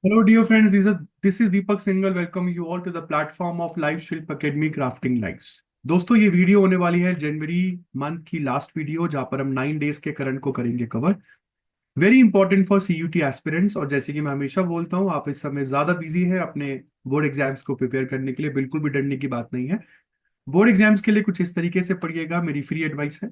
Hello, dear friends. This is Deepak Singhal. Welcome you all to the platform of Live Shilp Academy Crafting Lives. दोस्तों, ये video होने वाली है जनवरी month की लास्ट वीडियो, जहां पर हम 9 डेज के करंट को करेंगे cover. Very important for CUET aspirants. और जैसे कि मैं हमेशा बोलता हूँ, आप इस समय ज्यादा बिजी है अपने बोर्ड एग्जाम्स को प्रिपेयर करने के लिए। बिल्कुल भी डरने की बात नहीं है। बोर्ड एग्जाम्स के लिए कुछ इस तरीके से पढ़िएगा, मेरी फ्री एडवाइस है,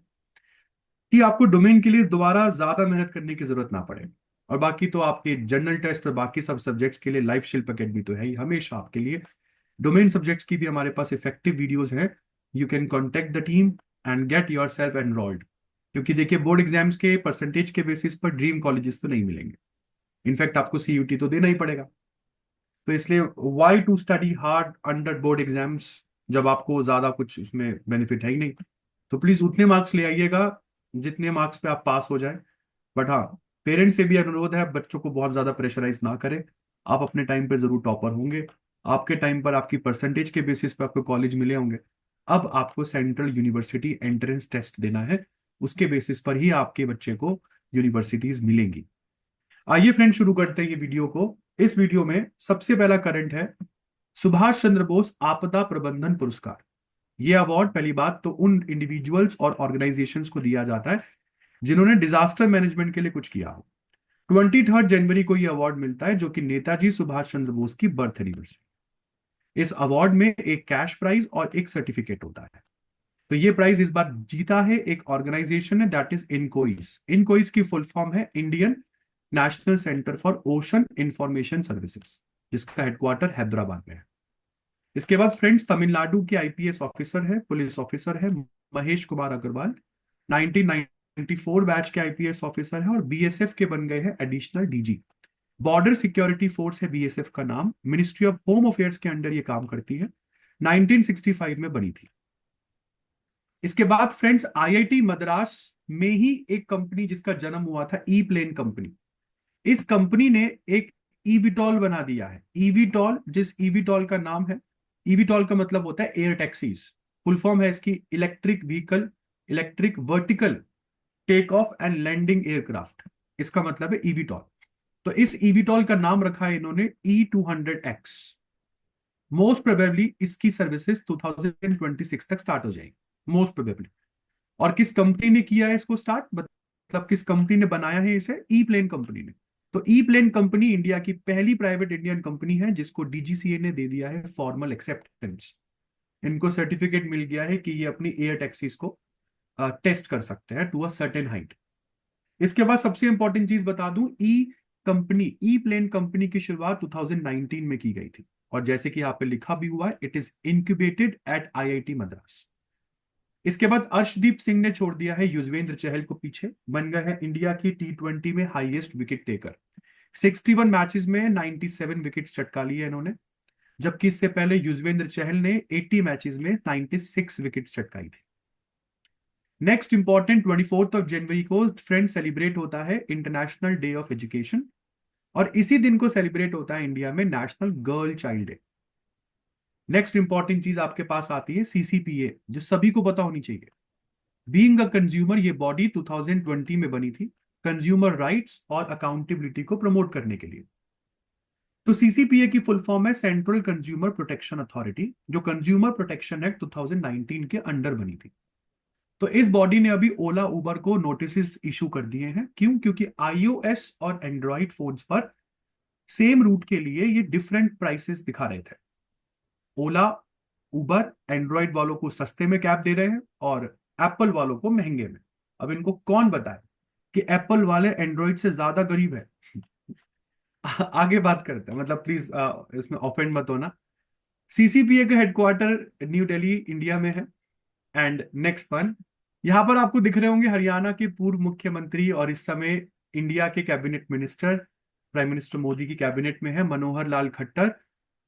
कि आपको डोमेन के लिए दोबारा ज्यादा मेहनत करने की जरूरत ना पड़े। और बाकी तो आपके जनरल टेस्ट और बाकी सब सब्जेक्ट्स के लिए लाइव शिल्प अकेडमी तो है ही हमेशा आपके लिए। डोमेन सब्जेक्ट्स की भी हमारे पास इफेक्टिव वीडियोस हैं। You can contact the team and get your self enrolled. क्योंकि देखिए, बोर्ड एग्जाम्स के परसेंटेज के बेसिस पर ड्रीम कॉलेजेस तो नहीं मिलेंगे। इनफैक्ट आपको सीयूटी तो देना ही पड़ेगा। तो इसलिए why to study hard under board exams, जब आपको ज्यादा कुछ उसमें बेनिफिट है ही नहीं। तो प्लीज उतने मार्क्स ले आइएगा जितने मार्क्स पे आप पास हो जाए। बट हाँ, पेरेंट्स से भी अनुरोध है, बच्चों को बहुत ज्यादा प्रेशराइज ना करें। आप अपने टाइम पे जरूर टॉपर होंगे। आपके टाइम पर आपकी परसेंटेज के बेसिस पे आपको कॉलेज मिले होंगे। अब आपको सेंट्रल यूनिवर्सिटी एंट्रेंस टेस्ट देना है। उसके बेसिस पर ही आपके बच्चे को यूनिवर्सिटीज मिलेंगी। आइए फ्रेंड, शुरू करते हैं ये वीडियो को। इस वीडियो में सबसे पहला करंट है सुभाष चंद्र बोस आपदा प्रबंधन पुरस्कार। ये अवार्ड पहली बात तो उन इंडिविजुअल्स और ऑर्गेनाइजेशंस को दिया जाता है जिन्होंने डिजास्टर मैनेजमेंट के लिए कुछ किया हो। 23 जनवरी को यह अवार्ड मिलता है, जो कि नेताजी सुभाष चंद्र बोस की बर्थ एनिवर्सरी। इस अवार्ड में एक कैश प्राइज और एक सर्टिफिकेट होता है। तो ये प्राइज इस बार जीता है एक ऑर्गेनाइजेशन है, दैट इज इनकोइस। इनकोइस की फुल फॉर्म है Indian national centre for ocean information services, जिसका हेडक्वार्टर हैदराबाद में है। इसके बाद फ्रेंड्स, तमिलनाडु के आईपीएस ऑफिसर है, पुलिस ऑफिसर है, महेश कुमार अग्रवाल। 1994 बैच के आईपीएस ऑफिसर है और बीएसएफ के बन गए हैं additional DG. Border security force है बीएसएफ का नाम। मिनिस्ट्री ऑफ होम अफेयर्स के अंडर ये काम करती है। 1965 में बनी थी। इसके बाद फ्रेंड्स, आईआईटी मद्रास में ही एक कंपनी जिसका जन्म हुआ था, ई प्लेन कंपनी। इस कंपनी ने एक ईवीटॉल बना दिया है। ईवीटॉल, जिस ईवीटॉल का नाम है, ईवीटॉल का मतलब होता है एयर टैक्सीज। फुल फॉर्म है इसकी electric vehicle, electric vertical take off and landing aircraft. इसका मतलब है ईवीटॉल। तो इस ईवीटॉल का नाम रखा है इन्होंने E200X। मोस्ट प्रोबेबली इसकी सर्विसेज 2026 तक स्टार्ट हो जाएगी, मोस्ट प्रोबेबली। और किस कंपनी ने किया है इसको स्टार्ट, मतलब किस कंपनी ने बनाया है इसे? ई प्लेन कंपनी ने। तो ई प्लेन कंपनी इंडिया की पहली प्राइवेट इंडियन कंपनी है जिसको डीजीसीए ने दे दिया है फॉर्मल एक्सेप्टेंस। इनको सर्टिफिकेट मिल गया है कि ये अपनी एयर टैक्सीज को टेस्ट कर सकते हैं टू अ सर्टेन हाइट। इसके बाद सबसे इंपॉर्टेंट चीज बता दूं, ई प्लेन कंपनी की शुरुआत 2019 में की गई थी। और जैसे कि यहाँ पे लिखा भी हुआ है, it is incubated eight IIT Madras. इसके बाद अर्शदीप सिंह ने छोड़ दिया है युजवेंद्र चहल को पीछे, बन गए हैं इंडिया की T20 में हाईएस्ट विकेट टेकर। 61 मैचेस में 97 विकेट चटका लिए इन्होंने। जबकि इससे पहले युजवेंद्र चहल ने 80 मैचेस में 96 विकेट चटकाई थी। नेक्स्ट इंपॉर्टेंट, 24 जनवरी को फ्रेंड सेलिब्रेट होता है इंटरनेशनल डे ऑफ एजुकेशन। और इसी दिन को सेलिब्रेट होता है इंडिया में national girl child day. Next important चीज आपके पास आती है सीसीपीए, जो सभी को पता होनी चाहिए। बीइंग अ कंज्यूमर, ये बॉडी 2020 में बनी थी कंज्यूमर राइट्स और अकाउंटेबिलिटी को प्रमोट करने के लिए। तो सीसीपीए की फुल फॉर्म है सेंट्रल कंज्यूमर प्रोटेक्शन अथॉरिटी, जो कंज्यूमर प्रोटेक्शन एक्ट 2019 के अंडर बनी थी। तो इस बॉडी ने अभी ओला उबर को नोटिस इशू कर दिए हैं। क्यों? क्योंकि आईओएस और एंड्रॉइड फोन्स पर सेम रूट के लिए ये डिफरेंट प्राइसेस दिखा रहे थे। ओला उबर एंड्रॉइड वालों को सस्ते में कैब दे रहे हैं और एप्पल वालों को महंगे में। अब इनको कौन बताए कि एप्पल वाले एंड्रॉइड से ज्यादा गरीब है? आगे बात करते हैं, मतलब प्लीज इसमें ऑफेंड मत होना। सीसीपीए का हेडक्वार्टर न्यू दिल्ली इंडिया में है। एंड नेक्स्ट वन, यहां पर आपको दिख रहे होंगे हरियाणा के पूर्व मुख्यमंत्री और इस समय इंडिया के cabinet minister, prime minister Modi की कैबिनेट में है, मनोहर लाल खट्टर।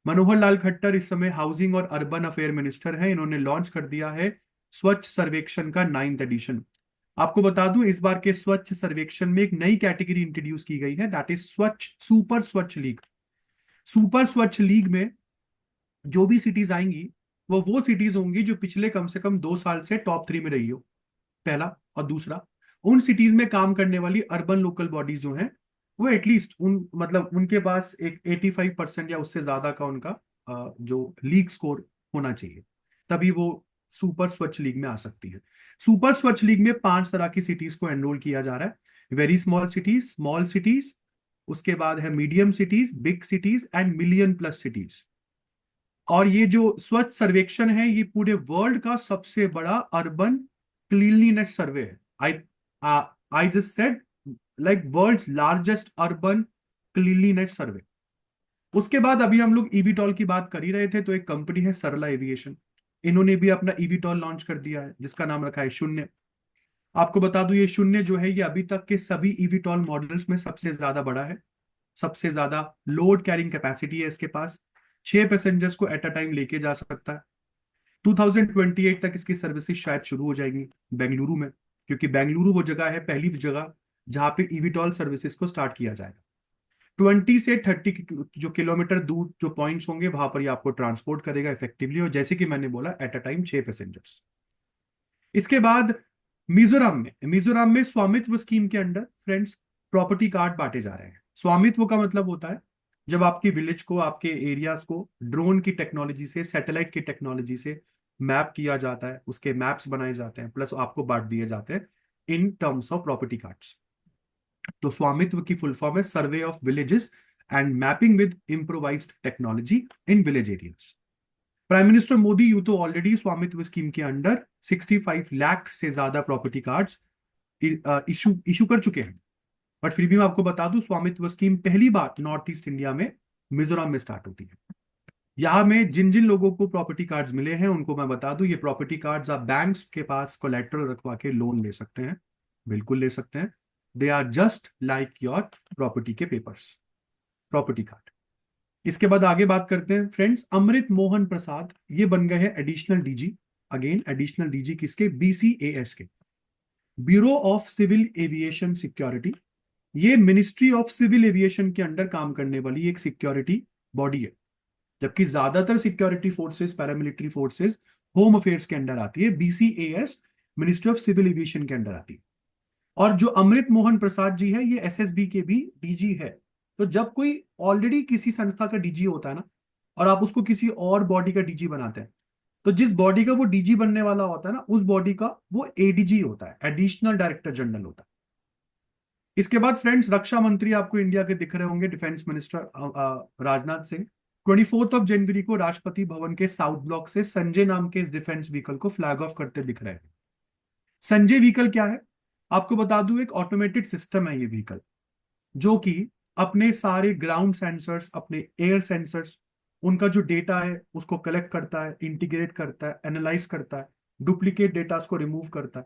मनोहर लाल खट्टर इस समय हाउसिंग और अर्बन अफेयर मिनिस्टर हैं। इन्होंने लॉन्च कर दिया है स्वच्छ सर्वेक्षण का 9th एडिशन। आपको बता दूं, इस बार के स्वच्छ सर्वेक्षण में एक नई कैटेगरी इंट्रोड्यूस की गई है, दैट इज स्वच्छ सुपर स्वच्छ लीग। सुपर स्वच्छ लीग में जो भी सिटीज आएंगी, वो सिटीज होंगी जो पिछले कम से कम 2 साल से टॉप 3 में रही हो, पहला। और दूसरा, उन सिटीज में काम करने वाली अर्बन लोकल बॉडीज जो हैं, वो एटलीस्ट उन मतलब उनके पास एक 85% या उससे ज्यादा का उनका जो लीग स्कोर होना चाहिए, तभी वो सुपर स्वच्छ लीग में आ सकती है। सुपर स्वच्छ लीग में 5 तरह की सिटीज को एनरोल किया जा रहा है। वेरी स्मॉल सिटीज, उसके बाद है medium cities, big cities and million plus cities. और ये जो स्वच्छ सर्वेक्षण है ये पूरे वर्ल्ड का सबसे बड़ा अर्बन क्लीनलीनेस सर्वे है। I I just said like world's largest urban cleanliness survey. उसके बाद अभी हम लोग ईवीटॉल की बात कर ही रहे थे, तो एक कंपनी है सरला एविएशन। इन्होंने भी अपना ईवीटॉल लॉन्च कर दिया है जिसका नाम रखा है शून्य। आपको बता दूं ये शून्य जो है ये अभी तक के सभी ईवीटॉल मॉडल्स में सबसे ज्यादा बड़ा है, सबसे ज्यादा लोड कैरिंग कैपेसिटी है इसके पास। 6 पैसेंजर्स को एट अ टाइम लेके जा सकता है। 2028 तक इसकी सर्विसेज शायद शुरू हो जाएंगी बेंगलुरु में, क्योंकि बेंगलुरु वो जगह है, पहली जगह जहां पे ईवीटॉल सर्विसेज को स्टार्ट किया जाएगा। 20 से 30 जो किलोमीटर दूर जो पॉइंट्स होंगे वहां पर ये आपको ट्रांसपोर्ट करेगा इफेक्टिवली, और जैसे कि मैंने बोला एट अ टाइम 6 पैसेंजर्स। इसके बाद मिजोरम में स्वामित्व स्कीम के अंडर फ्रेंड्स प्रॉपर्टी कार्ड बांटे जा रहे हैं। स्वामित्व का मतलब होता है जब आपकी विलेज को, आपके एरियाज को ड्रोन की टेक्नोलॉजी से, सैटेलाइट की टेक्नोलॉजी से मैप किया जाता है, उसके मैप्स बनाए जाते हैं, प्लस आपको बांट दिए जाते हैं in terms of property cards. तो स्वामित्व की फुल फॉर्म है survey of villages and mapping with improvised technology in village areas. Prime minister Modi you तो ऑलरेडी स्वामित्व स्कीम के अंडर 65 लाख से ज्यादा प्रॉपर्टी कार्ड्स इशू इशू कर चुके हैं। बट फिर भी मैं आपको बता दूं स्वामित्व स्कीम पहली बार नॉर्थ ईस्ट इंडिया में मिजोरम में स्टार्ट होती है। यहाँ में जिन जिन लोगों को प्रॉपर्टी कार्ड्स मिले हैं उनको मैं बता दूं ये प्रॉपर्टी कार्ड्स आप बैंक्स के पास कोलेट्रल रखवा के लोन ले सकते हैं, बिल्कुल ले सकते हैं। They are just like your property के पेपर्स, प्रॉपर्टी कार्ड। इसके बाद आगे बात करते हैं फ्रेंड्स, अमृत मोहन प्रसाद ये बन गए हैं additional DG. Again additional DG किसके? बीसीएएस के, bureau of civil aviation security. ये मिनिस्ट्री ऑफ सिविल एविएशन के अंडर काम करने वाली एक सिक्योरिटी बॉडी है, जबकि ज्यादातर security forces, paramilitary forces home affairs के अंडर आती है। BCAS ministry of civil aviation के अंडर आती है। और जो अमृत मोहन प्रसाद जी है ये एसएसबी के भी डीजी है। तो जब कोई ऑलरेडी किसी संस्था का डीजी होता है ना, और आप उसको किसी और बॉडी का डीजी बनाते हैं, तो जिस बॉडी का वो डीजी बनने वाला होता है ना, उस बॉडी का वो एडीजी होता है, एडिशनल डायरेक्टर जनरल होता है। इसके बाद फ्रेंड्स रक्षा मंत्री आपको इंडिया के दिख रहे होंगे, डिफेंस मिनिस्टर राजनाथ सिंह। 24 जनवरी को राष्ट्रपति भवन के साउथ ब्लॉक से संजय नाम के इस डिफेंस व्हीकल को फ्लैग ऑफ करते दिख रहे हैं। संजय व्हीकल क्या है आपको बता दूं, एक ऑटोमेटेड सिस्टम है ये व्हीकल, जो कि अपने सारे ग्राउंड सेंसर्स, अपने एयर सेंसर्स, उनका जो डेटा है उसको कलेक्ट करता है, इंटीग्रेट करता है, एनालाइज करता है, डुप्लीकेट डेटा को रिमूव करता है,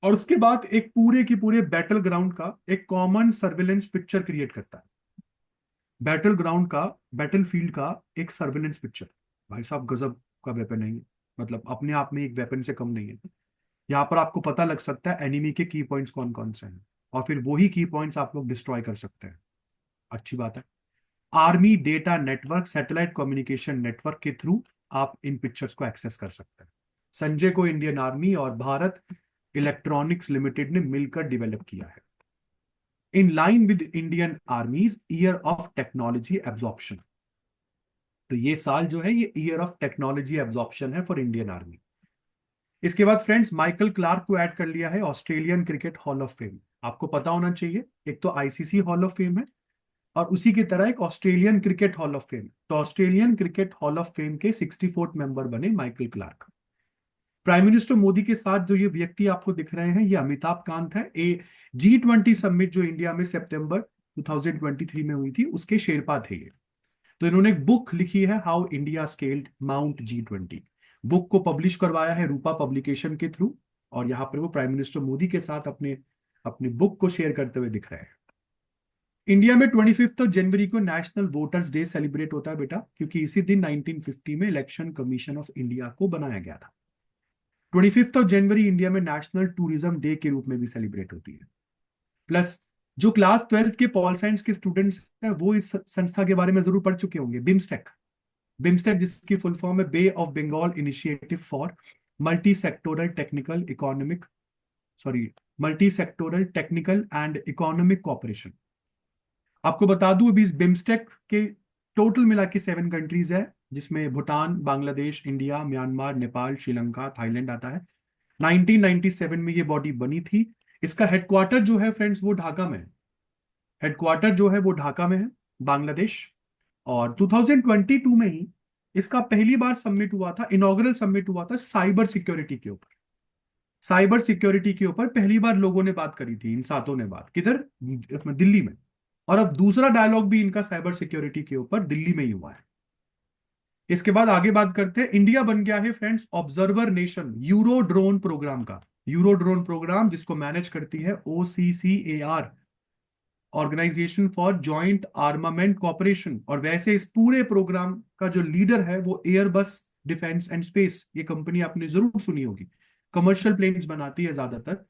और उसके बाद एक पूरे की पूरे बैटल ग्राउंड का एक कॉमन सर्विलेंस पिक्चर क्रिएट करता है। बैटल ग्राउंड का, बैटल फील्ड का एक सर्विलेंस पिक्चर। भाई साहब गजब का वेपन है ये, मतलब अपने आप में एक वेपन से कम नहीं है। यहाँ पर आपको पता लग सकता है एनिमी के की पॉइंट्स कौन कौन से हैं, और फिर वही की पॉइंट्स आप लोग डिस्ट्रॉय कर सकते हैं। अच्छी बात है। Army data network, satellite communication network के थ्रू आप इन पिक्चर्स को एक्सेस कर सकते हैं। संजय को इंडियन आर्मी और भारत इलेक्ट्रॉनिक्स लिमिटेड ने मिलकर डेवलप किया है, in line with Indian आर्मीज year of technology absorption. तो ये साल जो है ये ईयर ऑफ टेक्नोलॉजी एब्जॉर्प्शन है फॉर इंडियन आर्मी। इसके बाद फ्रेंड्स माइकल क्लार्क को ऐड कर लिया है Australian cricket hall of fame. आपको पता होना चाहिए एक तो आईसीसी हॉल ऑफ फेम है, और उसी की तरह एक Australian cricket hall of fame. तो Australian cricket hall of fame के 64th मेंबर बने Michael Clarke. Prime minister Modi के साथ जो ये व्यक्ति आपको दिख रहे हैं ये अमिताभ कांत है। G20 समिट जो इंडिया में सितंबर 2023 में हुई थी उसके शेरपा थे ये। तो इन्होंने एक बुक लिखी है, how India scaled mount G20। Book को पब्लिश करवाया है रूपा पब्लिकेशन के थ्रू, और यहाँ पर वो प्राइम मिनिस्टर मोदी के साथ अपने अपनी बुक को शेयर करते हुए दिख रहे हैं। इंडिया में 25 जनवरी को नेशनल वोटर्स डे सेलिब्रेट होता है बेटा, क्योंकि इसी दिन 1950 में इलेक्शन कमीशन ऑफ इंडिया को बनाया गया था। 25 जनवरी इंडिया में नेशनल टूरिज्म डे के रूप में भी सेलिब्रेट होती है। प्लस जो क्लास 12th के पॉल साइंस के स्टूडेंट्स हैं वो इस संस्था के बारे में जरूर पढ़ चुके होंगे, बिम्स्टेक। बिम्स्टेक जिसकी फुल फॉर्म है Bay of Bengal initiative for multi sectoral technical economic, sorry multi sectoral technical and economic cooperation. आपको बता दूं, अभी इस बिम्स्टेक के टोटल मिला के 7 कंट्रीज है, जिसमें Bhutan, Bangladesh, India, Myanmar, Nepal, Sri Lanka, Thailand आता है। 1997 में ये बॉडी बनी थी। इसका हेडक्वार्टर जो है फ्रेंड्स, वो ढाका में है। हेडक्वार्टर जो है वो ढाका में है, बांग्लादेश। और 2022 में ही इसका पहली बार सबमिट हुआ था, इनॉग्रल सबमिट हुआ था साइबर सिक्योरिटी के ऊपर। साइबर सिक्योरिटी के ऊपर पहली बार लोगों ने बात करी थी, इन सातों ने बात किधर, दिल्ली में। और अब दूसरा डायलॉग भी इनका साइबर सिक्योरिटी के ऊपर दिल्ली में ही हुआ है। इसके बाद आगे बात करते हैं, इंडिया बन गया है friends observer nation Euro drone programme का। यूरो ड्रोन प्रोग्राम जिसको मैनेज करती है OCCAR, organisation for joint armament cooperation. और वैसे इस पूरे प्रोग्राम का जो लीडर है वो एयरबस डिफेंस एंड स्पेस, ये कंपनी आपने जरूर सुनी होगी, कमर्शियल प्लेन्स बनाती है ज्यादातर,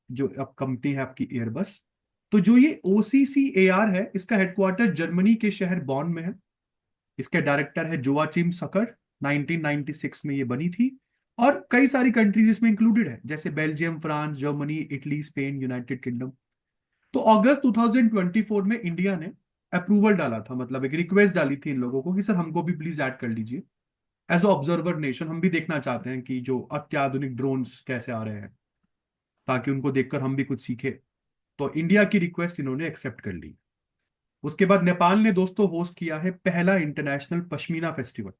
जो अब कंपनी है आपकी एयरबस। तो जो ये OCCAR है, इसका हेडक्वार्टर जर्मनी के शहर बॉन में है। इसके डायरेक्टर है जोआचिम सकर। 1996 में ये बनी थी। और कई सारी कंट्रीज इसमें इंक्लूडेड है, जैसे Belgium, France, Germany, Italy, Spain, United kingdom. तो अगस्त 2024 में इंडिया ने अप्रूवल डाला था, मतलब एक रिक्वेस्ट डाली थी इन लोगों को कि सर हमको भी प्लीज ऐड कर लीजिए एज ऑब्जर्वर नेशन। हम भी देखना चाहते हैं कि जो अत्याधुनिक ड्रोन्स कैसे आ रहे हैं, ताकि उनको देखकर हम भी कुछ सीखे। तो इंडिया की रिक्वेस्ट इन्होंने एक्सेप्ट कर ली। उसके बाद नेपाल ने दोस्तों होस्ट किया है पहला इंटरनेशनल पश्मीना फेस्टिवल,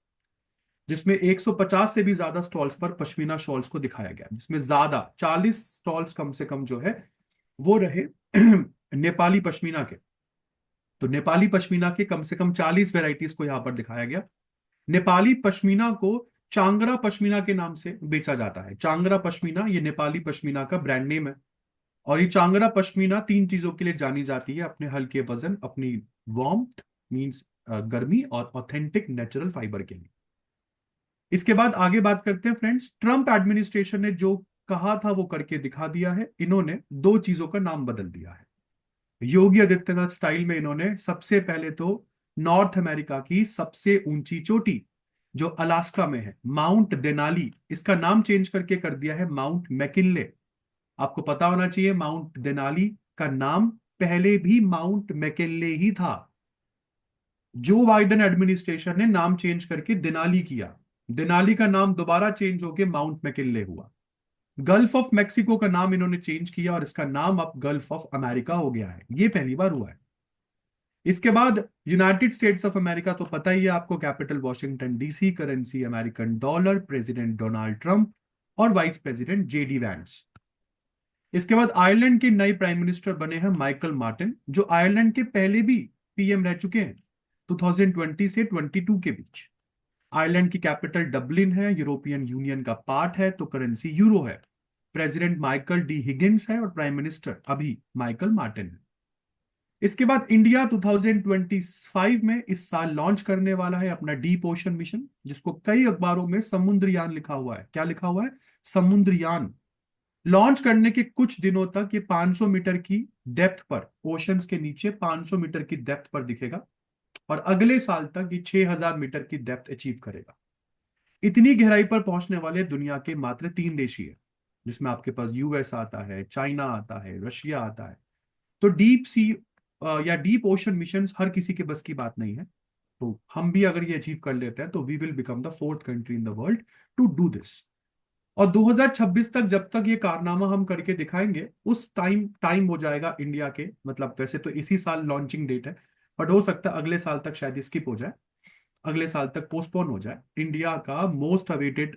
जिसमें 150 से भी ज्यादा स्टॉल्स पर पश्मीना शॉल्स को दिखाया गया, जिसमें ज्यादा 40 स्टॉल्स कम से कम जो है वो रहे नेपाली पश्मीना के। तो नेपाली पश्मीना के कम से कम 40 वेराइटीज को यहां पर दिखाया गया। नेपाली पश्मीना को चांगरा पश्मीना के नाम से बेचा जाता है। चांगरा पश्मीना ये नेपाली पश्मीना का ब्रांड नेम है। और ये चांगरा पश्मीना 3 चीजों के लिए जानी जाती है, अपने हल्के वजन, अपनी वार्मथ मींस गर्मी, और ऑथेंटिक नेचुरल फाइबर के लिए। इसके बाद आगे बात करते हैं फ्रेंड्स, ट्रंप एडमिनिस्ट्रेशन ने जो कहा था वो करके दिखा दिया है। इन्होंने 2 चीजों का नाम बदल दिया है। योगी आदित्यनाथ स्टाइल में इन्होंने सबसे पहले तो नॉर्थ अमेरिका की सबसे ऊंची चोटी, जो अलास्का में है, माउंट देनाली, इसका नाम चेंज करके कर दिया है माउंट मैकिनले। आपको पता होना चाहिए माउंट देनाली का नाम पहले भी माउंट मैकिनले ही था। जो बाइडेन एडमिनिस्ट्रेशन ने नाम चेंज करके देनाली किया, देनाली का नाम दोबारा चेंज होके माउंट मैकिनले हुआ। गल्फ ऑफ मेक्सिको का नाम इन्होंने चेंज किया और इसका नाम अब गल्फ ऑफ अमेरिका हो गया है। ये पहली बार हुआ है। इसके बाद यूनाइटेड स्टेट्स ऑफ अमेरिका तो पता ही है आपको, capital Washington DC, currency American dollar, president Donald Trump और वाइस प्रेसिडेंट JD वैंस। इसके बाद आयरलैंड के नए प्राइम मिनिस्टर बने हैं माइकल मार्टिन, जो आयरलैंड के पहले भी PM रह चुके हैं 2020 से 22 के बीच। आयरलैंड की कैपिटल डबलिन है, यूरोपियन यूनियन का पार्ट है, तो करेंसी यूरो है। प्रेसिडेंट माइकल D हिगिंस है और प्राइम मिनिस्टर अभी माइकल मार्टिन है। इसके बाद इंडिया 2025 में इस साल लॉन्च करने वाला है अपना डीप ओशन मिशन, जिसको कई अखबारों में समुद्रयान लिखा हुआ है। क्या लिखा हुआ है? समुद्रयान। लॉन्च करने के कुछ दिनों तक ये 500 मीटर की डेप्थ पर, ओशंस के नीचे 500 मीटर की डेप्थ पर दिखेगा। और अगले साल तक ये 6000 मीटर की डेप्थ अचीव करेगा। इतनी गहराई पर पहुंचने वाले दुनिया के मात्र 3 देश ही है, जिसमें आपके पास US आता है, चाइना आता है, रशिया आता है। तो डीप सी या डीप ओशन मिशन हर किसी के बस की बात नहीं है। तो हम भी अगर ये अचीव कर लेते हैं तो we will become the 4th country in the world to do this. और 2026 तक जब तक ये कारनामा हम करके दिखाएंगे, उस टाइम हो जाएगा इंडिया के, मतलब वैसे तो इसी साल लॉन्चिंग डेट है, बट हो सकता है अगले साल तक शायद स्किप हो जाए, अगले साल तक पोस्टपोन हो जाए। इंडिया का मोस्ट अवेटेड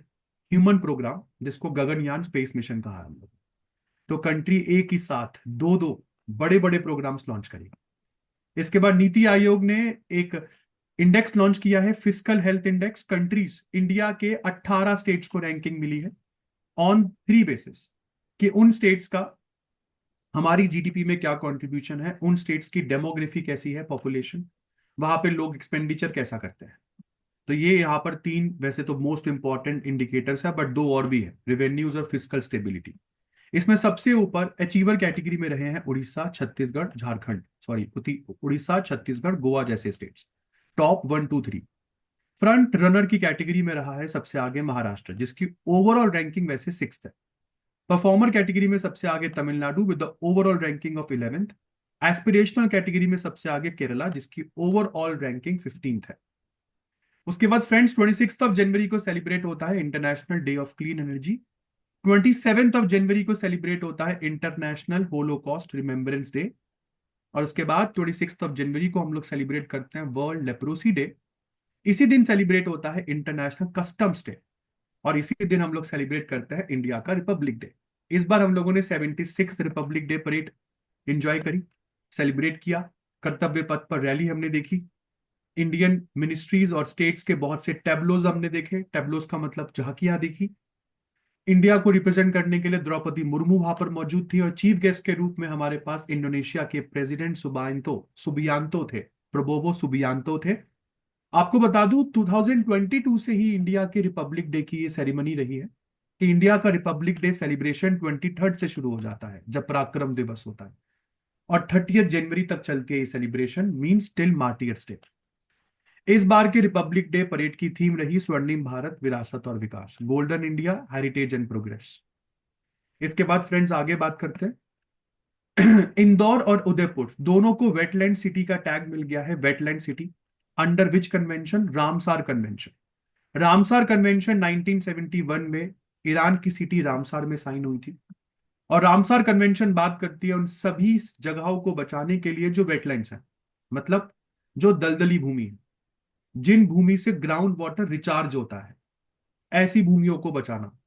ह्यूमन प्रोग्राम, जिसको गगनयान स्पेस मिशन कहा है हम लोग। तो कंट्री एक ही साथ दो दो बड़े बड़े प्रोग्राम्स लॉन्च करेगी। इसके बाद नीति आयोग ने एक इंडेक्स लॉन्च किया है, fiscal health index countries. India के 18 स्टेट्स को रैंकिंग मिली है ऑन 3 बेसिस, कि उन स्टेट्स का हमारी GDP में क्या कंट्रीब्यूशन है, उन स्टेट्स की डेमोग्राफी कैसी है, पॉपुलेशन, वहां पे लोग एक्सपेंडिचर कैसा करते हैं। तो ये यहाँ पर 3 वैसे तो मोस्ट इंपॉर्टेंट इंडिकेटर्स है, बट 2 और भी है, रेवेन्यूज और फिस्कल स्टेबिलिटी। इसमें सबसे ऊपर अचीवर कैटेगरी में रहे हैं उड़ीसा, छत्तीसगढ़, झारखंड, सॉरी उड़ीसा, छत्तीसगढ़, गोवा जैसे स्टेट्स, टॉप 1 2 3। फ्रंट रनर की कैटेगरी में रहा है सबसे आगे महाराष्ट्र, जिसकी ओवरऑल रैंकिंग वैसे 6th है। परफॉर्मर कैटेगरी में सबसे आगे Tamil Nadu with the overall ranking of 11th। Aspirational category में सबसे आगे केरला, जिसकी ओवरऑल रैंकिंग 15th है। उसके बाद फ्रेंड्स 26 जनवरी को सेलिब्रेट होता है international day of clean energy. 27 जनवरी को सेलिब्रेट होता है इंटरनेशनल होलोकॉस्ट रिमेम्बरेंस डे। और उसके बाद 26 जनवरी को हम लोग सेलिब्रेट करते हैं वर्ल्ड लेप्रोसी डे। इसी दिन सेलिब्रेट होता है इंटरनेशनल कस्टम्स डे। और इसी दिन हम लोग सेलिब्रेट करते हैं इंडिया का रिपब्लिक डे। इस बार हम लोगों ने 76 रिपब्लिक डे परेड एंजॉय करी, सेलिब्रेट किया। कर्तव्य पथ पर रैली हमने देखी। इंडियन मिनिस्ट्रीज और स्टेट्स के बहुत से टैब्लोज हमने देखे। टैब्लोज का मतलब झांकियां देखी। इंडिया को रिप्रेजेंट करने के लिए द्रौपदी मुर्मू वहां पर मौजूद थी और चीफ गेस्ट के रूप में हमारे पास इंडोनेशिया के प्रेसिडेंट सुबियांतो थे, प्रबोवो सुबियांतो थे। आपको बता दूं 2022 से ही इंडिया के रिपब्लिक डे की ये सेरेमनी रही है कि इंडिया का रिपब्लिक डे सेलिब्रेशन 23 से शुरू हो जाता है जब पराक्रम दिवस होता है, और 30 जनवरी तक चलती है ये celebration, means till martyrs day. इस बार के रिपब्लिक डे परेड की थीम रही स्वर्णिम भारत, विरासत और विकास, golden India, heritage and progress. इसके बाद फ्रेंड्स आगे बात करते हैं। इंदौर और उदयपुर दोनों को वेटलैंड सिटी का टैग मिल गया है, wetland city. Under which convention? Ramsar convention. Ramsar convention 1971 में ईरान की सिटी रामसार में साइन हुई थी। और रामसार कन्वेंशन बात करती है उन सभी जगहों को बचाने के लिए जो वेटलैंड्स हैं, मतलब जो दलदली भूमि है, जिन भूमि से ग्राउंड वाटर रिचार्ज होता है, ऐसी भूमियों को बचाना।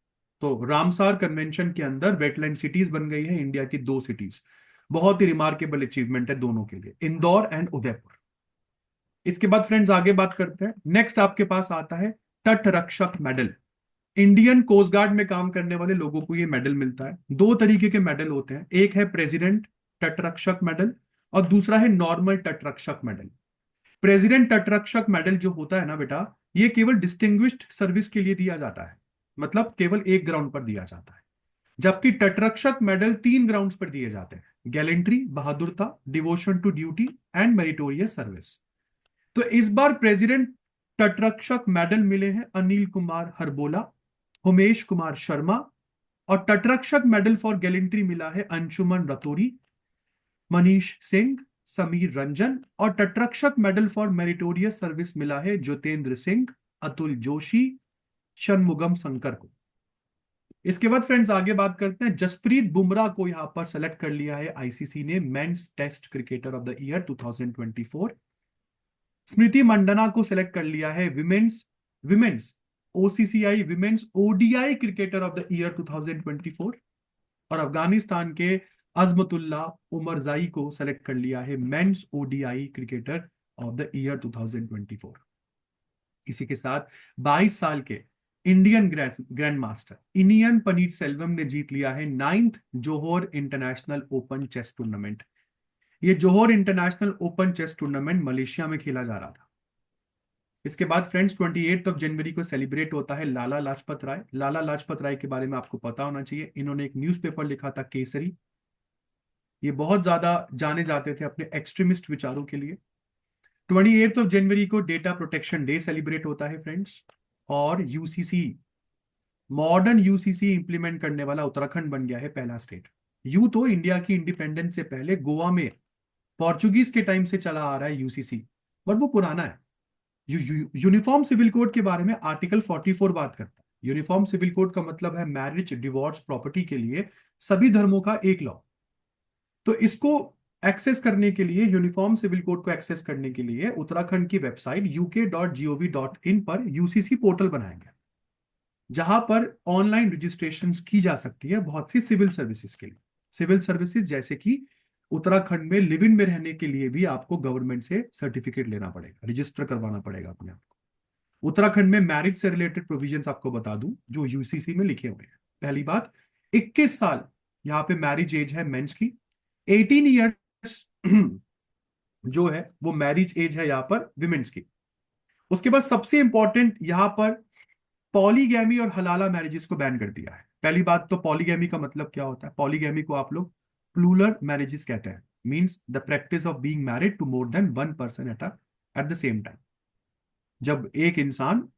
तो रामसार कन्वेंशन के अंदर वेटलैंड सिटीज बन गई है इंडिया की 2 सिटीज। बहुत ही रिमार्केबल अचीवमेंट है दोनों के लिए, इंदौर एंड उदयपुर। इसके बाद फ्रेंड्स आगे बात करते हैं। नेक्स्ट आपके पास आता है तट रक्षक मेडल। इंडियन कोस्ट गार्ड में काम करने वाले लोगों को ये मेडल मिलता है। 2 तरीके के मेडल होते हैं, एक है प्रेसिडेंट तटरक्षक मेडल और दूसरा है नॉर्मल तटरक्षक मेडल। प्रेसिडेंट तटरक्षक मेडल जो होता है ना बेटा, ये केवल डिस्टिंग्विश्ड सर्विस के लिए दिया जाता है, मतलब केवल एक ग्राउंड पर दिया जाता है। जबकि तटरक्षक मेडल 3 ग्राउंड्स पर दिए जाते हैं, गैलेंट्री, बहादुरता, devotion to duty and meritorious service. तो इस बार प्रेसिडेंट तटरक्षक मेडल मिले हैं अनिल कुमार हरबोला, उमेश कुमार शर्मा। और तटरक्षक मेडल फॉर गैलेंट्री मिला है अंशुमन रतोरी, मनीष सिंह, समीर रंजन। और तटरक्षक मेडल फॉर मेरिटोरियस सर्विस मिला है ज्योतेंद्र सिंह, अतुल जोशी, शनमुगम शंकर को। इसके बाद फ्रेंड्स आगे बात करते हैं। जसप्रीत बुमराह को यहां पर सेलेक्ट कर लिया है आईसीसी ने men's test cricketer of the year 2024। Smriti Mandhana को सेलेक्ट कर लिया है विमेन्स विमेन्स ओसीसीआई women's ODI cricketer of the year 2024। और अफगानिस्तान के अजमतुल्ला उमरजाई को सेलेक्ट कर लिया है men's ODI cricketer of the year 2024। इसी के साथ 22 साल के Indian grandmaster Iniyan Panneer Selvam ने जीत लिया है 9th Johor international open chess tournament. ये Johor international open chess tournament Malaysia में खेला जा रहा था। इसके बाद फ्रेंड्स 28 जनवरी को सेलिब्रेट होता है लाला लाजपत राय। लाला लाजपत राय के बारे में आपको पता होना चाहिए, इन्होंने एक न्यूज़पेपर लिखा था केसरी। ये बहुत ज्यादा जाने जाते थे अपने एक्सट्रीमिस्ट विचारों के लिए। 28 जनवरी को डेटा प्रोटेक्शन डे सेलिब्रेट होता है फ्रेंड्स। और यूसीसी, मॉडर्न यूसीसी इंप्लीमेंट करने वाला उत्तराखंड बन गया है पहला स्टेट। यू तो इंडिया की इंडिपेंडेंस से पहले गोवा में पोर्चुगीज के टाइम से चला आ रहा है यूसीसी, बट वो पुराना है। यूनिफॉर्म सिविल कोड के बारे में आर्टिकल 44 बात करता है। यूनिफॉर्म सिविल कोड का मतलब है मैरिज, डिवोर्स, प्रॉपर्टी के लिए सभी धर्मों का एक लॉ। तो इसको एक्सेस करने के लिए, यूनिफॉर्म सिविल कोड को एक्सेस करने के लिए उत्तराखंड की वेबसाइट uk.gov.in पर यूसीसी पोर्टल बनाया गया, जहां पर ऑनलाइन रजिस्ट्रेशन की जा सकती है बहुत सी सिविल सर्विसेज के लिए। सिविल सर्विसेज जैसे कि उत्तराखंड में लिव इन में रहने के लिए भी आपको गवर्नमेंट से सर्टिफिकेट लेना पड़ेगा, रजिस्टर करवाना पड़ेगा अपने आप को। उत्तराखंड में मैरिज से रिलेटेड प्रोविजंस आपको बता दूं जो यूसीसी में लिखे हुए हैं। पहली बात, 21 साल यहाँ पे मैरिज एज है मेंस की। 18 ईयर्स जो है वो मैरिज एज है यहाँ पर विमेन्स की। उसके बाद सबसे इंपॉर्टेंट यहाँ पर पॉलीगैमी और हलाला मैरिजेस को बैन कर दिया है। पहली बात तो पॉलीगैमी का मतलब क्या होता है? पॉलीगैमी को आप लोग प्लूरल मैरिजेस कहते हैं, means the practice of being married to more than one person at the same time. जब एक इंसान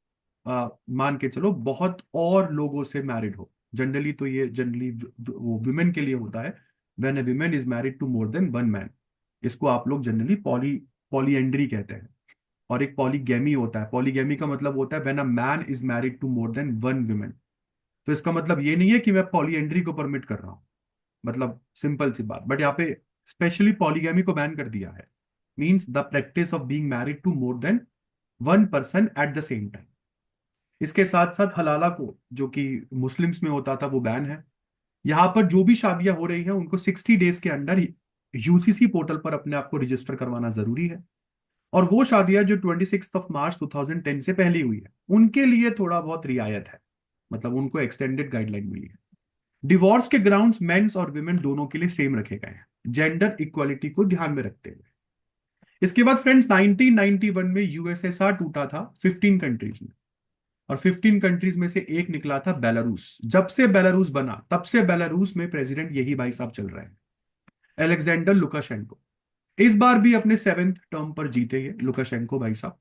मान के चलो बहुत और लोगों से मैरिड हो, जनरली तो ये जनरली वो वुमेन के लिए होता है, when a women is married to more than one man. इसको आप लोग जनरली पॉलीएंड्री कहते हैं। और एक पॉलीगैमी होता है। पॉलीगैमी का मतलब होता है when a man is married to more than one women. तो इसका मतलब ये नहीं है कि मैं पॉलीएंड्री को परमिट कर रहा हूं, मतलब सिंपल सी बात, बट यहाँ पे स्पेशली पॉलीगैमी को बैन कर दिया है। Means the practice of being married to more than one person at the same time. इसके साथ साथ हलाला को, जो कि मुस्लिम्स में होता था, वो बैन है। यहाँ पर जो भी शादियां हो रही हैं उनको 60 डेज के अंदर यूसीसी पोर्टल पर अपने आप को रजिस्टर करवाना जरूरी है। और वो शादियां जो 26 मार्च 2010 से पहले हुई है उनके लिए थोड़ा बहुत रियायत है, मतलब उनको एक्सटेंडेड गाइडलाइन मिली है। डिवोर्स के ग्राउंड्स मेंस और वुमेन दोनों के लिए सेम रखे गए हैं, जेंडर इक्वालिटी को ध्यान में रखते हुए। इसके बाद फ्रेंड्स 1991 में यूएसएसआर टूटा था 15 कंट्रीज में, और 15 कंट्रीज में से एक निकला था बेलारूस। जब से बेलारूस बना तब से बेलारूस में प्रेसिडेंट यही भाई साहब चल रहे हैं, एलेक्जेंडर लुकाशेंको। इस बार भी अपने 7th टर्म पर जीते ये लुकाशेंको भाई साहब।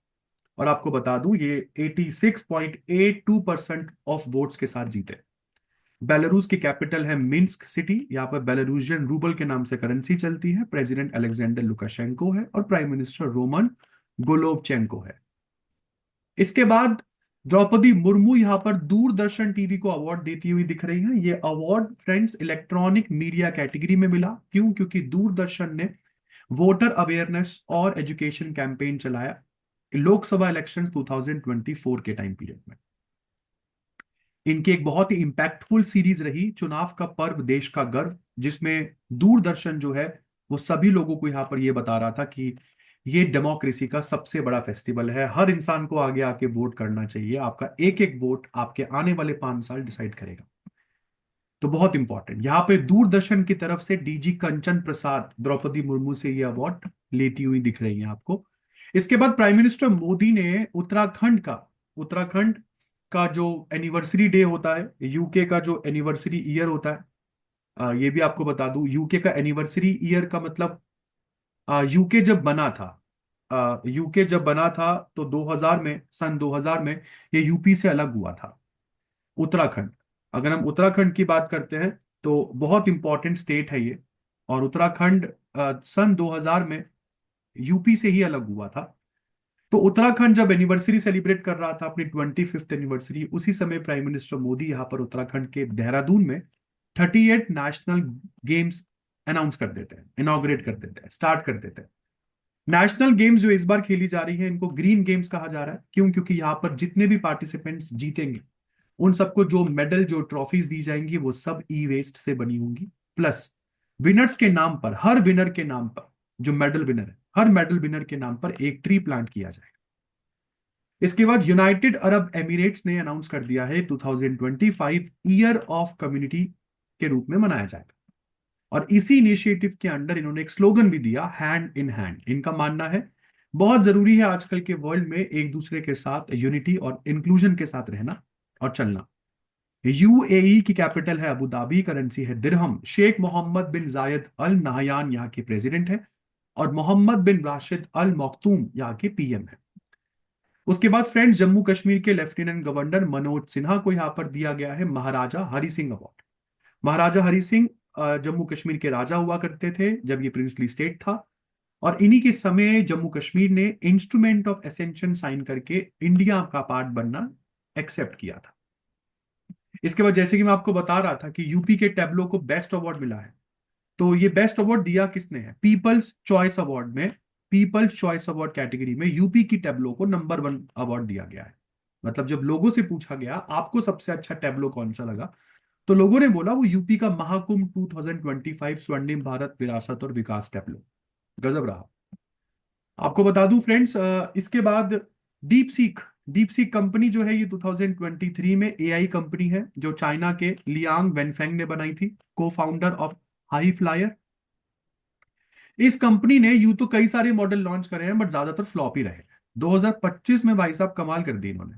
और आपको बता दूं ये 86.82% ऑफ वोट्स के साथ जीते। बेलारूस की कैपिटल है मिन्स्क सिटी। यहाँ पर बेलारूसियन रूबल के नाम से करेंसी चलती है। प्रेसिडेंट अलेक्जेंडर लुकाशेंको है और प्राइम मिनिस्टर रोमन गोलोवचेंको है। इसके बाद द्रौपदी मुर्मू यहाँ पर दूरदर्शन टीवी को अवार्ड देती हुई दिख रही है। ये award friends electronic media category में मिला। क्यों? क्योंकि दूरदर्शन ने वोटर अवेयरनेस और एजुकेशन कैंपेन चलाया लोकसभा इलेक्शन 2024 के टाइम पीरियड में। इनकी एक बहुत ही इंपैक्टफुल सीरीज रही चुनाव का पर्व देश का गर्व, जिसमें दूरदर्शन जो है वो सभी लोगों को यहाँ पर ये बता रहा था कि ये डेमोक्रेसी का सबसे बड़ा फेस्टिवल है, हर इंसान को आगे आके वोट करना चाहिए, आपका एक एक वोट आपके आने वाले 5 साल डिसाइड करेगा। तो बहुत इंपॉर्टेंट, यहाँ पे दूरदर्शन की तरफ से डीजी कंचन प्रसाद द्रौपदी मुर्मू से ये अवार्ड लेती हुई दिख रही है आपको। इसके बाद प्राइम मिनिस्टर मोदी ने उत्तराखंड का जो एनिवर्सरी डे होता है, यूके का जो एनिवर्सरी ईयर होता है, ये भी आपको बता दूं, यूके का एनिवर्सरी ईयर का मतलब यूके जब बना था, यूके जब बना था तो 2000 में, सन 2000 में ये यूपी से अलग हुआ था। उत्तराखंड, अगर हम उत्तराखंड की बात करते हैं तो बहुत इंपॉर्टेंट स्टेट है ये। और उत्तराखंड सन 2000 में यूपी से ही अलग हुआ था। तो उत्तराखंड जब एनिवर्सरी सेलिब्रेट कर रहा था, अपनी 25th एनिवर्सरी, उसी समय प्राइम मिनिस्टर मोदी यहाँ पर उत्तराखंड के देहरादून में 38 नेशनल गेम्स अनाउंस कर देते हैं, इनॉग्रेट कर देते हैं, स्टार्ट कर देते हैं। नेशनल गेम्स जो इस बार खेली जा रही है इनको ग्रीन गेम्स कहा जा रहा है। क्यों? क्योंकि यहाँ पर जितने भी पार्टिसिपेंट्स जीतेंगे उन सबको जो मेडल, जो ट्रॉफीज दी जाएंगी वो सब ई वेस्ट से बनी होंगी। प्लस विनर्स के नाम पर, हर विनर के नाम पर, जो मेडल विनर है, हर मेडल विनर के नाम पर एक ट्री प्लांट किया जाएगा। इसके बाद यूनाइटेड अरब एमिरेट्स ने अनाउंस कर दिया है 2025 ईयर ऑफ कम्युनिटी के रूप में मनाया जाएगा। और इसी इनिशिएटिव के अंडर इन्होंने एक स्लोगन भी दिया, हैंड इन हैंड। इनका मानना है बहुत जरूरी है आजकल के वर्ल्ड में एक दूसरे के साथ यूनिटी और इंक्लूजन के साथ रहना और चलना। यूएई की कैपिटल है अबू धाबी, करेंसी है दिरहम। शेख मोहम्मद बिन जायद अल नहयान यहाँ के प्रेसिडेंट है और मोहम्मद बिन राशिद अल मखतूम यहाँ के पीएम है। उसके बाद फ्रेंड्स जम्मू कश्मीर के लेफ्टिनेंट गवर्नर मनोज सिन्हा को यहाँ पर दिया गया है महाराजा हरि सिंह अवार्ड। महाराजा हरि सिंह जम्मू कश्मीर के राजा हुआ करते थे जब ये प्रिंसली स्टेट था। और इन्हीं के समय जम्मू कश्मीर ने इंस्ट्रूमेंट ऑफ एसेंशन साइन करके इंडिया का पार्ट बनना एक्सेप्ट किया था। इसके बाद जैसे कि मैं आपको बता रहा था कि यूपी के टैबलो को बेस्ट अवार्ड मिला है, तो ये बेस्ट अवार्ड दिया किसने है? पीपल्स चॉइस अवार्ड में, पीपल्स चॉइस अवार्ड कैटेगरी में यूपी की टैबलो को नंबर 1 अवार्ड दिया गया है। मतलब जब लोगों से पूछा गया आपको सबसे अच्छा टैबलो कौन सा लगा, तो लोगों ने बोला वो यूपी का महाकुंभ 2025 स्वर्णिम भारत विरासत और विकास टैबलो। गजब रहा। आपको बता दूं फ्रेंड्स, इसके बाद deep seek, deep seek company जो है ये 2023 में एआई कंपनी है जो चाइना के लियांग वेनफेंग ने बनाई थी, को फाउंडर ऑफ हाई फ्लायर। इस कंपनी ने यूं तो कई सारे मॉडल लॉन्च करे हैं बट ज्यादातर फ्लॉप ही रहे। 2025 में भाई साहब कमाल कर दी इन्होंने।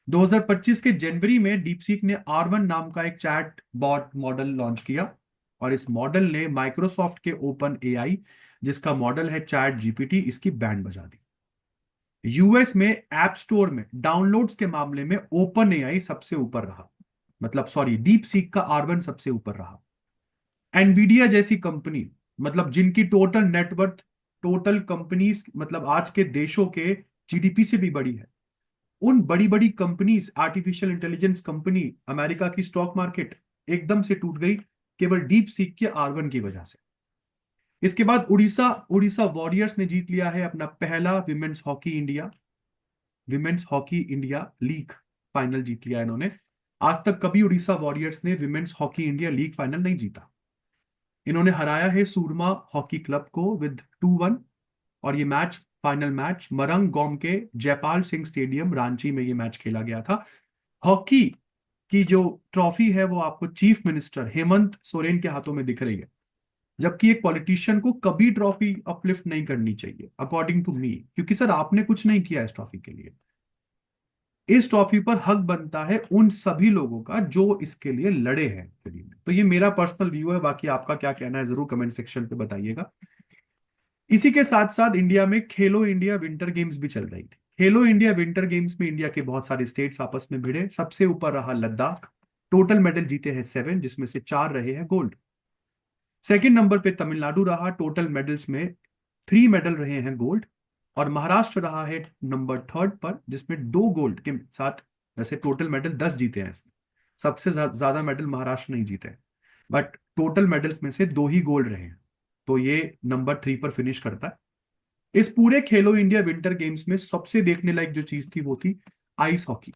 2025 के जनवरी में डीपसीक ने R1 नाम का एक चैट बॉट मॉडल लॉन्च किया और इस मॉडल ने माइक्रोसॉफ्ट के ओपन एआई, जिसका मॉडल है चैट जीपीटी, इसकी बैंड बजा दी। यूएस में ऐप स्टोर में डाउनलोड्स के मामले में ओपन एआई सबसे ऊपर रहा। मतलब सॉरी, डीप सीक का R1 सबसे ऊपर रहा। एनवीडिया जैसी कंपनी, मतलब जिनकी टोटल नेटवर्थ, टोटल कंपनीज मतलब आज के देशों के जीडीपी से भी बड़ी है, उन बड़ी बड़ी companies, artificial intelligence company, America की स्टॉक मार्केट एकदम से टूट गई केवल डीप सीक के R1 की वजह से। इसके बाद उड़ीसा उड़ीसा वॉरियर्स ने जीत लिया है अपना पहला women's hockey India league final जीत लिया इन्होंने। आज तक कभी उड़ीसा वॉरियर्स ने women's hockey India league final नहीं जीता। इन्होंने हराया है सूरमा हॉकी क्लब को विद 2-1। और ये मैच, फाइनल मैच मरंग गोम के जयपाल सिंह स्टेडियम रांची में ये मैच खेला गया था। हॉकी की जो ट्रॉफी है वो आपको चीफ मिनिस्टर हेमंत सोरेन के हाथों में दिख रही है, जबकि एक पॉलिटिशियन को कभी ट्रॉफी अपलिफ्ट नहीं करनी चाहिए अकॉर्डिंग टू मी, क्योंकि सर आपने कुछ नहीं किया इस ट्रॉफी के लिए। इस ट्रॉफी पर हक बनता है उन सभी लोगों का जो इसके लिए लड़े हैं फ्री में। तो ये मेरा पर्सनल व्यू है, बाकी आपका क्या कहना है जरूर कमेंट सेक्शन पे बताइएगा। इसी के साथ साथ इंडिया में खेलो इंडिया विंटर गेम्स भी चल रही थी। खेलो इंडिया विंटर गेम्स में इंडिया के बहुत सारे स्टेट्स आपस में भिड़े। सबसे ऊपर रहा लद्दाख, टोटल मेडल जीते हैं 7, जिसमें से 4 रहे हैं गोल्ड। सेकंड नंबर पे तमिलनाडु रहा, टोटल मेडल्स में 3 मेडल रहे हैं गोल्ड। और महाराष्ट्र रहा है नंबर थर्ड पर, जिसमें 2 गोल्ड के साथ, वैसे टोटल मेडल 10 जीते हैं इसमें, सबसे ज्यादा मेडल महाराष्ट्र नहीं जीते, बट टोटल मेडल्स में से 2 ही गोल्ड रहे हैं, तो ये नंबर 3 पर फिनिश करता है। इस पूरे खेलो इंडिया विंटर गेम्स में सबसे देखने लायक जो चीज थी वो थी आइस हॉकी।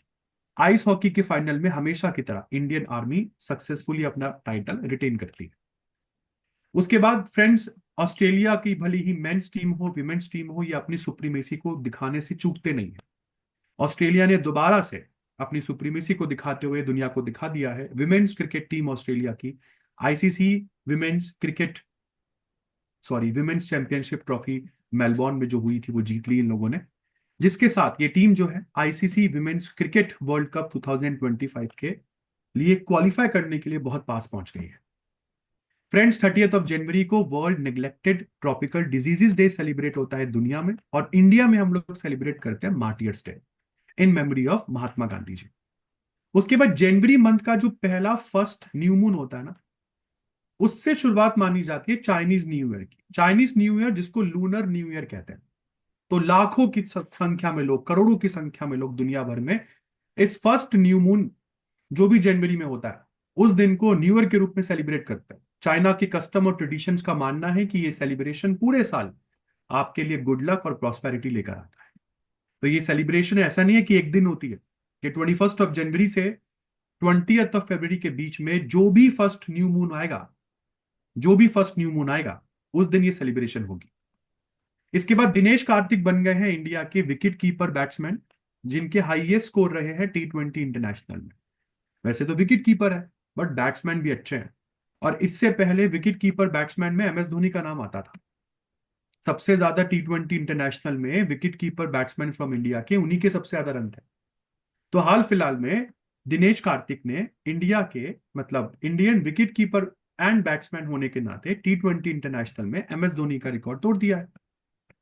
आइस हॉकी के फाइनल में हमेशा की तरह इंडियन आर्मी सक्सेसफुली अपना टाइटल रिटेन करती है। उसके बाद फ्रेंड्स, ऑस्ट्रेलिया की भली ही मेंस टीम हो विमेन्स टीम हो, ये अपनी सुप्रीमेसी को दिखाने से चूकते नहीं है। ऑस्ट्रेलिया ने दोबारा से अपनी सुप्रीमेसी को दिखाते हुए दुनिया को दिखा दिया है। विमेन्स क्रिकेट टीम ऑस्ट्रेलिया की ICC women's cricket sorry women's championship trophy Melbourne में जो हुई थी वो जीत ली इन लोगों ने, जिसके साथ ये टीम जो है ICC women's cricket world cup 2025 के लिए क्वालिफाई करने के लिए बहुत पास पहुंच गई है। फ्रेंड्स, 30 जनवरी को world neglected tropical diseases day celebrate होता है दुनिया में, और इंडिया में हम लोग सेलिब्रेट करते हैं martyrs day in memory of Mahatma Gandhi ji. उसके बाद जनवरी मंथ का जो पहला फर्स्ट न्यू मून होता है ना, उससे शुरुआत मानी जाती है चाइनीज न्यू ईयर की। चाइनीज न्यू ईयर जिसको लूनर न्यू ईयर कहते हैं। तो लाखों की संख्या में लोग, करोड़ों की संख्या में लोग दुनिया भर में इस फर्स्ट न्यू मून जो भी जनवरी में होता है उस दिन को न्यू ईयर के रूप में सेलिब्रेट करते हैं। चाइना के कस्टम और ट्रेडिशंस का मानना है कि ये सेलिब्रेशन पूरे साल आपके लिए गुड लक और प्रॉस्पेरिटी लेकर आता है। तो ये सेलिब्रेशन ऐसा नहीं है कि एक दिन होती है, कि 21 जनवरी से 20 फरवरी के बीच में जो भी फर्स्ट न्यू मून आएगा उस दिन ये सेलिब्रेशन होगी। इसके बाद दिनेश कार्तिक बन गए हैं इंडिया के विकेट कीपर बैट्समैन, जिनके हाईएस्ट स्कोर रहे हैं T20 इंटरनेशनल में। वैसे तो विकेट कीपर है बट बैट्समैन भी अच्छे हैं। और इससे पहले विकेट कीपर बैट्समैन में MS धोनी का नाम आता था। सबसे ज्यादा T20 इंटरनेशनल में wicket keeper batsman from India के उन्हीं के सबसे ज्यादा रन थे। तो हाल फिलहाल में दिनेश कार्तिक ने इंडिया के, मतलब Indian wicket keeper and batsman होने के नाते T20 इंटरनेशनल में MS धोनी का रिकॉर्ड तोड़ दिया है।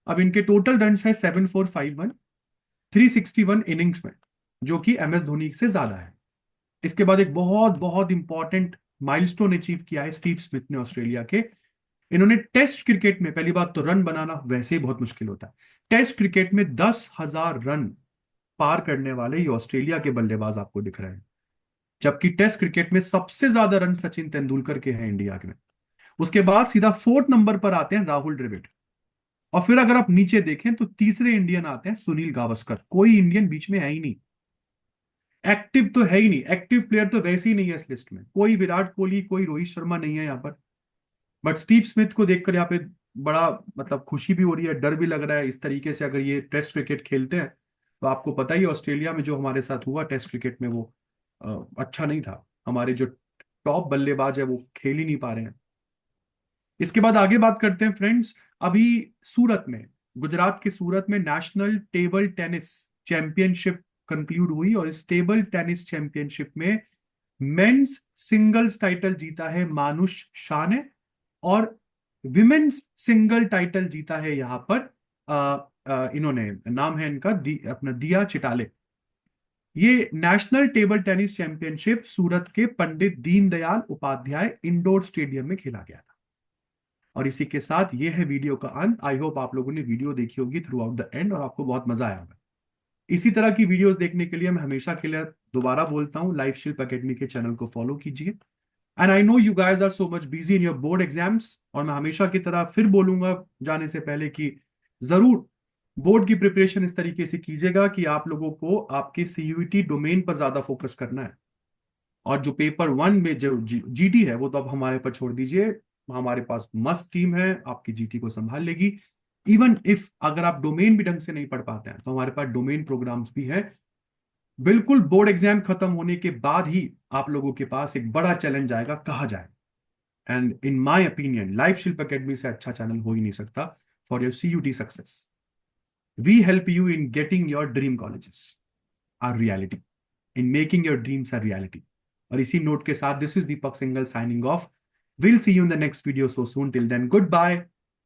अब इनके टोटल रन है 7451, 361 इनिंग्स में, जो कि MS धोनी से ज्यादा है। इसके बाद एक बहुत बहुत इंपॉर्टेंट माइलस्टोन अचीव किया है स्टीव स्मिथ ने ऑस्ट्रेलिया के। इन्होंने टेस्ट क्रिकेट में, पहली बात तो रन बनाना वैसे ही बहुत मुश्किल होता है, टेस्ट क्रिकेट में 10,000 रन पार करने वाले ये ऑस्ट्रेलिया के बल्लेबाज आपको दिख रहे हैं। जबकि टेस्ट क्रिकेट में सबसे ज्यादा रन सचिन तेंदुलकर के हैं इंडिया के में। उसके बाद सीधा फोर्थ नंबर पर आते हैं राहुल द्रविड़। और फिर अगर आप नीचे देखें तो तीसरे इंडियन आते हैं सुनील गावस्कर। कोई इंडियन बीच में है ही नहीं, एक्टिव तो है ही नहीं, एक्टिव प्लेयर तो वैसे ही नहीं है इस लिस्ट में। कोई विराट कोहली, कोई रोहित शर्मा नहीं है यहाँ पर। बट स्टीव स्मिथ को देखकर यहाँ पे बड़ा मतलब खुशी भी हो रही है, डर भी लग रहा है। इस तरीके से अगर ये टेस्ट क्रिकेट खेलते हैं तो आपको पता ही है ऑस्ट्रेलिया में जो हमारे साथ हुआ टेस्ट क्रिकेट में वो अच्छा नहीं था। हमारे जो टॉप बल्लेबाज है वो खेल ही नहीं पा रहे हैं। इसके बाद आगे बात करते हैं फ्रेंड्स। अभी सूरत में, गुजरात के सूरत में national table tennis championship conclude हुई, और इस टेबल टेनिस चैंपियनशिप में मेंस सिंगल्स टाइटल जीता है मानुष शाह ने, और विमेन्स सिंगल टाइटल जीता है यहाँ पर इन्होंने, नाम है इनका अपना दिया चिटाले। ये नेशनल टेबल टेनिस चैंपियनशिप सूरत के पंडित दीनदयाल उपाध्याय इंडोर स्टेडियम में खेला गया था। और इसी के साथ ये है वीडियो का अंत। आई होप आप लोगों ने वीडियो देखी होगी थ्रू आउट द एंड और आपको बहुत मजा आया होगा। इसी तरह की वीडियोस देखने के लिए मैं हमेशा के लिए दोबारा बोलता हूँ, लाइफ शिल्प एकेडमी के चैनल को फॉलो कीजिए। And I know you guys are so much busy in your board exams, और मैं हमेशा की तरह फिर बोलूंगा जाने से पहले कि जरूर बोर्ड की प्रिपरेशन इस तरीके से कीजिएगा कि आप लोगों को आपके सीयूईटी डोमेन पर ज्यादा फोकस करना है। और जो पेपर वन में जो जीटी है वो तो अब हमारे पर छोड़ दीजिए। हमारे पास मस्त टीम है, आपकी जीटी को संभाल लेगी। इवन इफ अगर आप डोमेन भी ढंग से नहीं पढ़ पाते हैं तो हमारे पास डोमेन प्रोग्राम्स भी हैं। बिल्कुल बोर्ड एग्जाम खत्म होने के बाद ही आप लोगों के पास एक बड़ा चैलेंज आएगा, कहा जाए। And in my opinion life Shilp academy से अच्छा चैनल हो ही नहीं सकता for your CUET success. We help you in getting your dream colleges are reality, in making your dreams are reality. और इसी नोट के साथ this is Deepak Singhal signing off. Will see you in the next video so soon. Till then good bye.